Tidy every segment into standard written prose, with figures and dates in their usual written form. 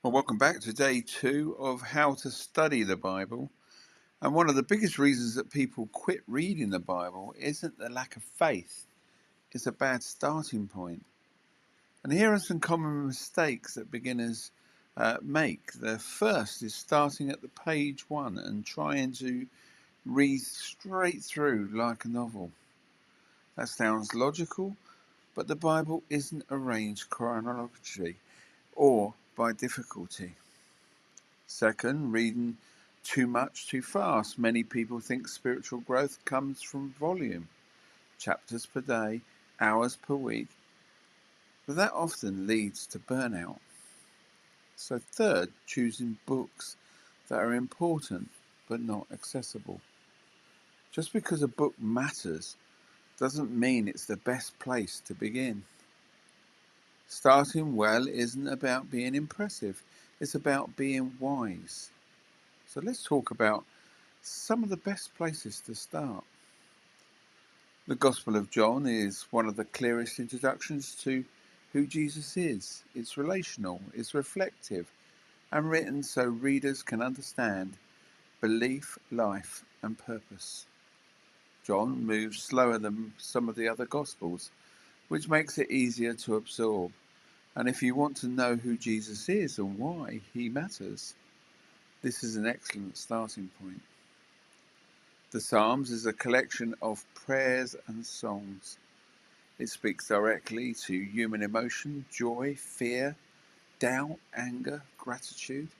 Well, welcome back to day 2 of how to study the Bible. And one of the biggest reasons that people quit reading the Bible isn't the lack of faith, it's a bad starting point. And here are some common mistakes that beginners make. The first is starting at the page 1 and trying to read straight through like a novel. That sounds logical, but the Bible isn't arranged chronologically or by difficulty. Second, reading too much too fast. Many people think spiritual growth comes from volume, chapters per day, hours per week, but that often leads to burnout. So third, choosing books that are important but not accessible. Just because a book matters doesn't mean it's the best place to begin. Starting well isn't about being impressive, it's about being wise. So let's talk about some of the best places to start. The Gospel of John is one of the clearest introductions to who Jesus is. It's relational, it's reflective, and written so readers can understand belief, life, and purpose. John moves slower than some of the other Gospels, which makes it easier to absorb. And if you want to know who Jesus is and why he matters, this is an excellent starting point. The Psalms is a collection of prayers and songs. It speaks directly to human emotion, joy, fear, doubt, anger, gratitude.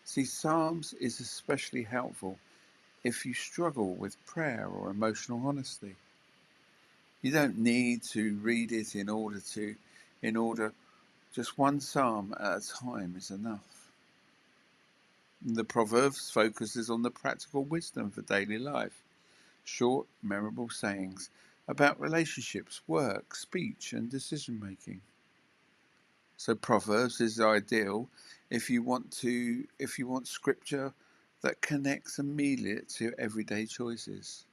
See, Psalms is especially helpful if you struggle with prayer or emotional honesty. You don't need to read it in order, just one psalm at a time is enough. The Proverbs focuses on the practical wisdom for daily life. Short, memorable sayings about relationships, work, speech, and decision making. So Proverbs is ideal if you want scripture that connects immediately to everyday choices.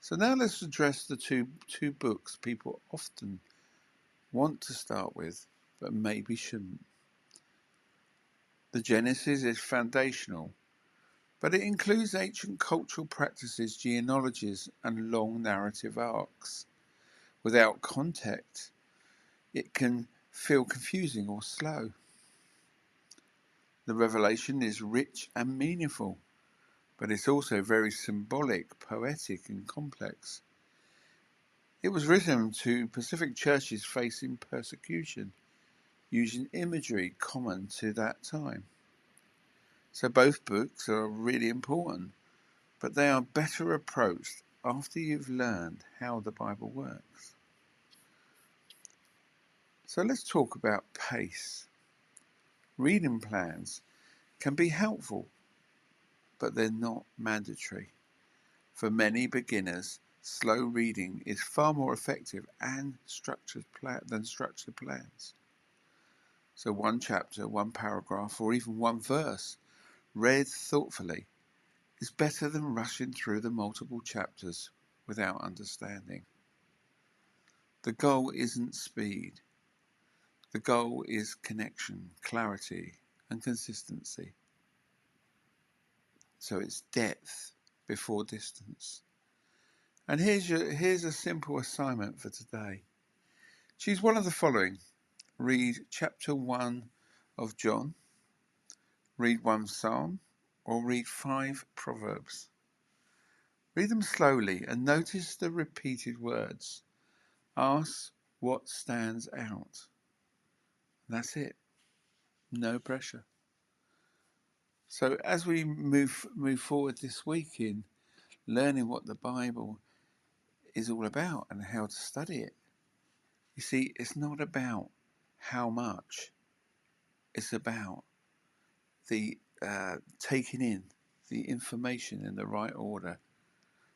So now let's address the two books people often want to start with, but maybe shouldn't. The Genesis is foundational, but it includes ancient cultural practices, genealogies, and long narrative arcs. Without context, it can feel confusing or slow. The Revelation is rich and meaningful, but it's also very symbolic, poetic, and complex. It was written to Pacific churches facing persecution, using imagery common to that time. So both books are really important, but they are better approached after you've learned how the Bible works. So let's talk about pace. Reading plans can be helpful, but they're not mandatory. For many beginners, slow reading is far more effective and than structured plans. So one chapter, one paragraph, or even one verse, read thoughtfully, is better than rushing through the multiple chapters without understanding. The goal isn't speed. The goal is connection, clarity, and consistency. So it's depth before distance. And here's a simple assignment for today. Choose one of the following. Read chapter 1 of John, read one psalm, or read 5 proverbs. Read them slowly and notice the repeated words. Ask what stands out. That's it. No pressure. So as we move forward this week in learning what the Bible is all about and how to study it, you see, it's not about how much. It's about the taking in the information in the right order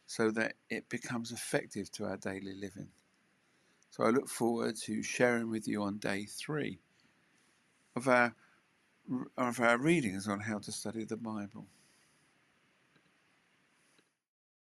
so that it becomes effective to our daily living. So I look forward to sharing with you on day 3 of our readings on how to study the Bible.